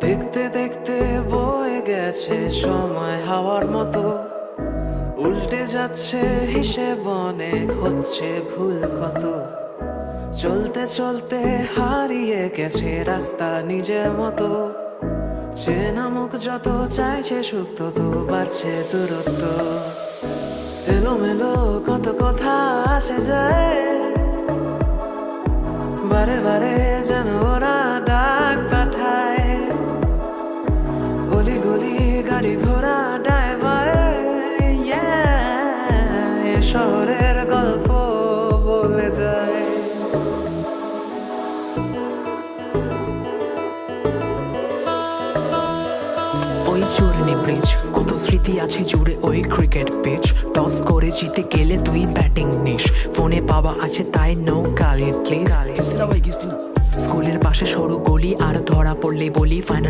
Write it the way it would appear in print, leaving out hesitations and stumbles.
দেখতে দেখতে বয়ে গেছে সময় হাওয়ার মতো, উল্টে যাচ্ছে হিসেব অনেক, হচ্ছে ভুল কত। চলতে চলতে হারিয়ে গেছে রাস্তা নিজের মতো, চেনা মুখ যত চাইছে সুখ তত বাড়ছে দূরত্ব। এলোমেলো কত কথা আসে যায়, বারে বারে যেন ওরা ডাক পাঠায়। গলি গলি গাড়ি ঘোড়া ডায় বায়, এ শহরের গল্প বলে যায়। ওই চূর্ণী ব্রিজ, কত স্মৃতি আছে জুড়ে ওই ক্রিকেট পিচ। টস করে জিতে গেলে তুই ব্যাটিং নিস, ফোনে পাওয়া আছে তাই নো কালির প্লিজ। স্কুলের পাশে সরু গলি আর ধরা পড়লে বলি ফাইনাল